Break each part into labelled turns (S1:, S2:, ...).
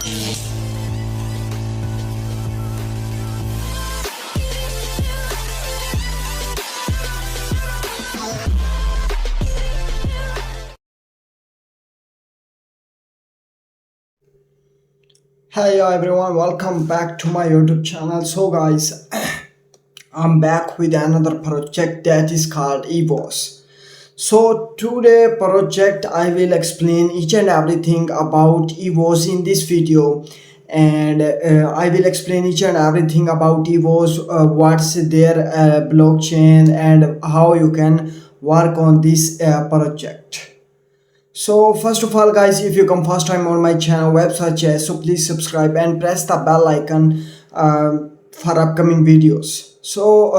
S1: Hey everyone, welcome back to my YouTube channel. So guys, I'm back with another project that is called EVOS. So today project I will explain each and everything about EVOS in this video, and I will explain each and everything about EVOS, what's their blockchain and how you can work on this project. So first of all guys, if you come first time on my channel website, so please subscribe and press the bell icon for upcoming videos. So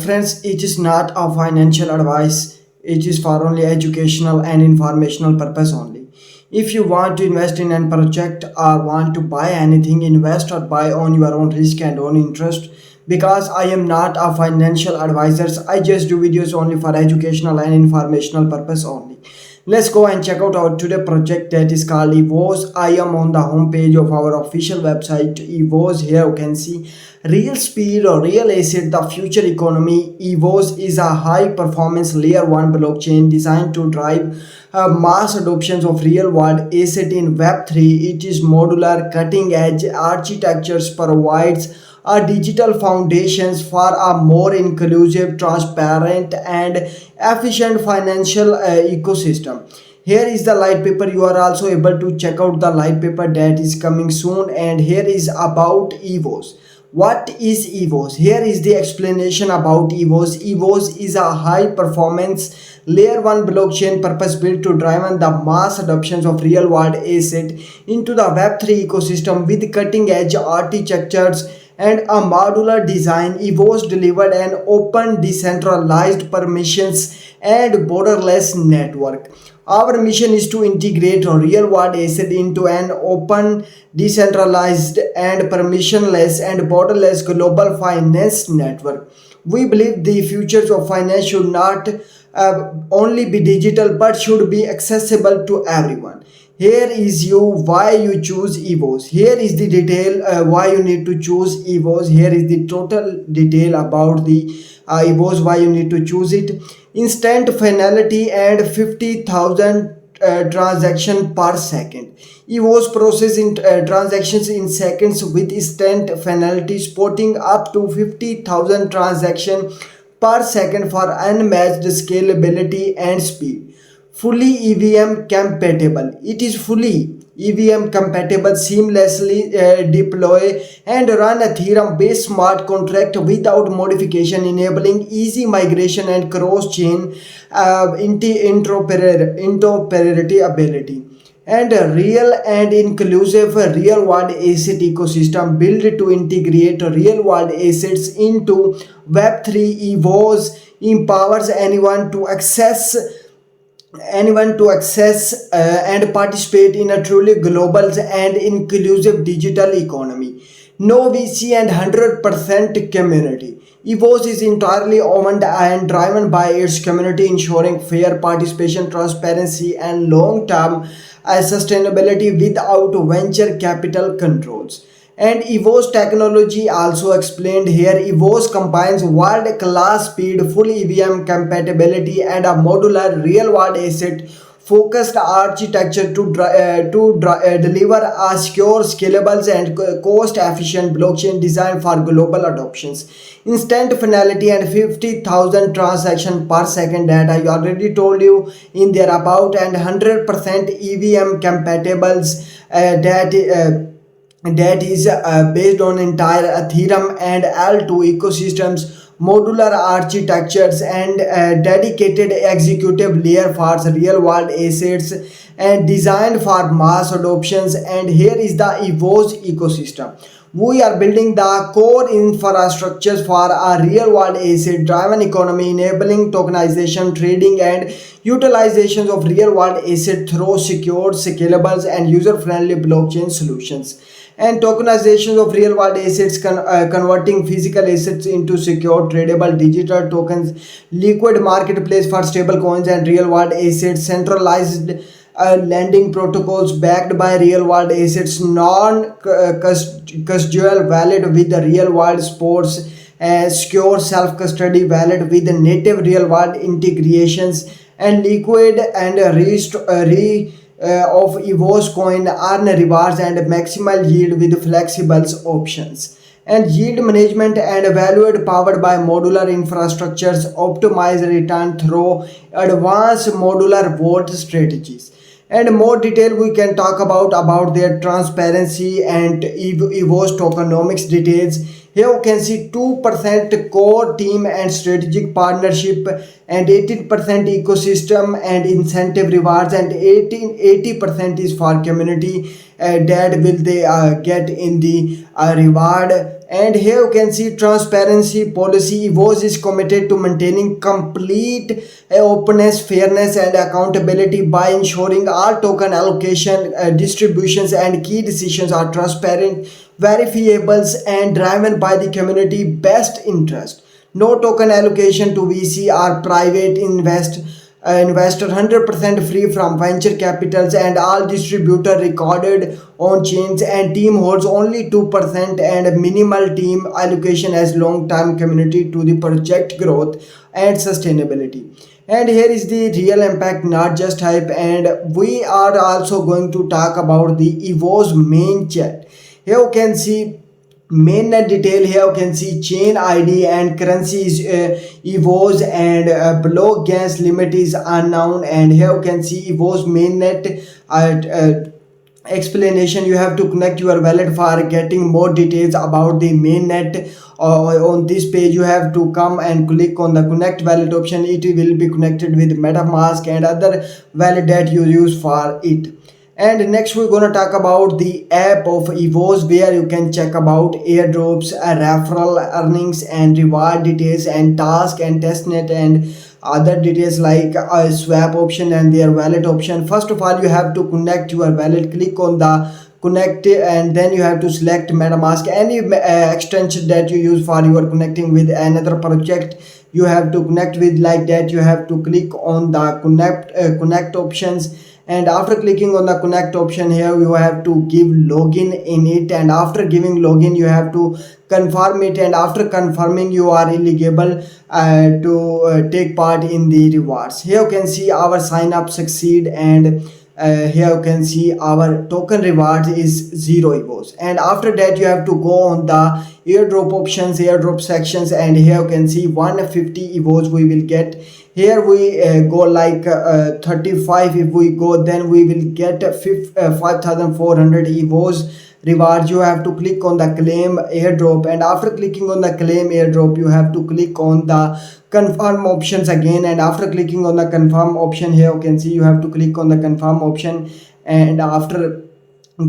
S1: friends, it is not a financial advice, it is for only educational and informational purpose only. If you want to invest in a project or want to buy anything, invest or buy on your own risk and own interest. Because I am not a financial advisor, I just do videos only for educational and informational purpose only. Let's go and check out our today project that is called EVOS. I am on the home page of our official website EVOS. Here you can see real speed or real asset, the future economy. EVOS is a high performance layer 1 blockchain designed to drive mass adoptions of real world asset in Web3. It is modular, cutting edge architectures, provides a digital foundations for a more inclusive, transparent and efficient financial ecosystem. Here is the light paper. You are also able to check out the light paper that is coming soon. And here is about EVOS. What is EVOS? Here is the explanation about EVOS. EVOS is a high performance layer 1 blockchain purpose built to drive the mass adoptions of real world asset into the Web3 ecosystem with cutting edge architectures and a modular design. EVOS delivered an open, decentralized, permissions and borderless network. Our mission is to integrate a real world asset into an open, decentralized and permissionless and borderless global finance network. We believe the futures of finance should not only be digital but should be accessible to everyone. Here is you why you choose EVOS. Here is the detail why you need to choose EVOS. Here is the total detail about the EVOS, why you need to choose it. Instant finality and 50,000 transaction per second. EVOS processing transactions in seconds with instant finality, supporting up to 50,000 transactions per second for unmatched scalability and speed. Fully EVM compatible. It is fully EVM compatible, seamlessly deploy and run Ethereum based smart contract without modification, enabling easy migration and cross-chain interoperability ability. And a real and inclusive real world asset ecosystem built to integrate real world assets into Web3. EVOS empowers anyone to access and participate in a truly global and inclusive digital economy. No VC and 100% community. EVOS is entirely owned and driven by its community, ensuring fair participation, transparency, and long-term sustainability without venture capital controls. And EVOS technology also explained here. EVOS combines world-class speed, full EVM compatibility, and a modular real-world asset focused architecture to deliver a secure, scalable, and cost-efficient blockchain designed for global adoptions. Instant finality and 50,000 transactions per second that I already told you in there about, and 100% EVM compatibles that is based on entire Ethereum and L2 ecosystems, modular architectures, and dedicated executive layer for real world assets and designed for mass adoptions. And here is the EVOS ecosystem. We are building the core infrastructures for a real world asset driven economy, enabling tokenization, trading, and utilizations of real world assets through secure, scalable, and user friendly blockchain solutions. And tokenization of real world assets, converting physical assets into secure tradable digital tokens, liquid marketplace for stable coins and real world assets, centralized lending protocols backed by real world assets, non custodial wallet with the real world sports, secure self custody wallet with the native real world integrations, and liquid and of EVOS coin earn rewards and maximal yield with flexible options. And yield management and evaluate powered by modular infrastructures, optimize return through advanced modular vault strategies. And more detail we can talk about their transparency and EVOS tokenomics details. Here you can see 2% core team and strategic partnership, and 18% ecosystem and incentive rewards, and 80% is for community that will they get in the reward. And here you can see transparency policy. EVOS is committed to maintaining complete openness, fairness, and accountability by ensuring all token allocation, distributions, and key decisions are transparent, verifiables, and driven by the community best interest. No token allocation to VC or private investor, 100% free from venture capitals, and all distributor recorded on chains, and team holds only 2% and minimal team allocation as long-term community to the project growth and sustainability. And here is the real impact, not just hype. And we are also going to talk about the EVOS main chat. Here you can see mainnet detail. Here you can see chain ID and currency is EVOS, and block gas limit is unknown. And here you can see EVOS mainnet explanation. You have to connect your wallet. For getting more details about the mainnet on this page, you have to come and click on the connect wallet option. It will be connected with MetaMask and other wallet that you use for it. And next we're going to talk about the app of EVOS, where you can check about airdrops, referral earnings, and reward details, and task and testnet, and other details like a swap option and their wallet option. First of all, you have to connect your wallet. Click on the connect, and then you have to select MetaMask, any extension that you use for your connecting with another project. You have to connect with like that. You have to click on the connect options, and after clicking on the connect option, here you have to give login in it, and after giving login you have to confirm it, and after confirming you are eligible to take part in the rewards. Here you can see our sign up succeed, and here you can see our token reward is 0 EVOS. And after that you have to go on the airdrop options, airdrop sections, and here you can see 150 EVOS we will get. Here we go like 35. If we go, then we will get 5400 EVOS rewards. You have to click on the claim airdrop, and after clicking on the claim airdrop you have to click on the confirm options again, and after clicking on the confirm option, here you can see you have to click on the confirm option, and after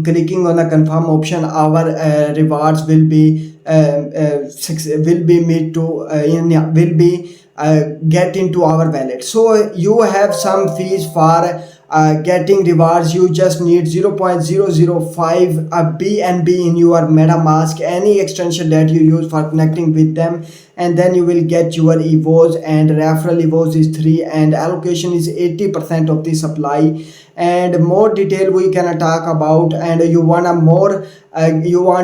S1: clicking on the confirm option our rewards will be made to will be get into our wallet. So you have some fees for getting rewards. You just need 0.005 BNB in your MetaMask, any extension that you use for connecting with them, and then you will get your EVOS. And referral EVOS is 3, and allocation is 80% of the supply. And more detail we can talk about. And you want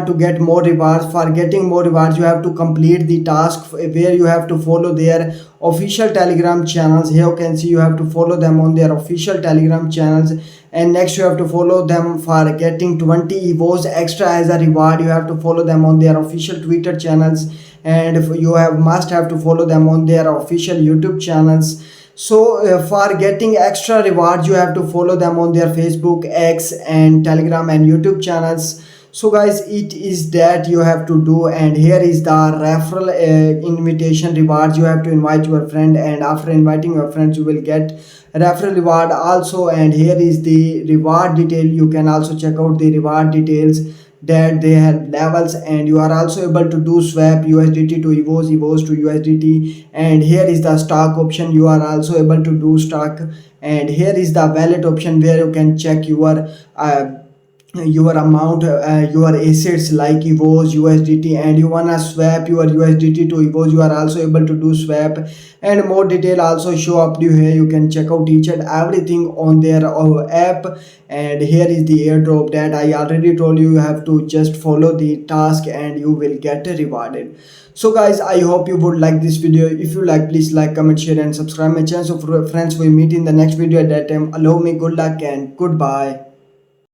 S1: to get more rewards. For getting more rewards you have to complete the task, where you have to follow their official Telegram channels. Here you can see you have to follow them on their official Telegram channels, and next you have to follow them for getting 20 EVOS extra as a reward. You have to follow them on their official Twitter channels, and you must have to follow them on their official YouTube channels. So for getting extra rewards you have to follow them on their Facebook, X, and Telegram and YouTube channels. So guys, it is that you have to do. And here is the referral invitation rewards. You have to invite your friend, and after inviting your friends you will get referral reward also. And here is the reward detail. You can also check out the reward details, that they have levels, and you are also able to do swap USDT to EVOS, EVOS to USDT. And here is the stock option. You are also able to do stock. And here is the wallet option, where you can check your your amount, your assets like EVOS USDT, and you wanna swap your USDT to EVOS, you are also able to do swap. And more detail also show up to you here. You can check out each and everything on their app. And here is the airdrop that I already told you. You have to just follow the task and you will get rewarded. So guys, I hope you would like this video. If you like, please like, comment, share and subscribe my channel. So friends, we meet in the next video. At that time, allow me good luck and goodbye.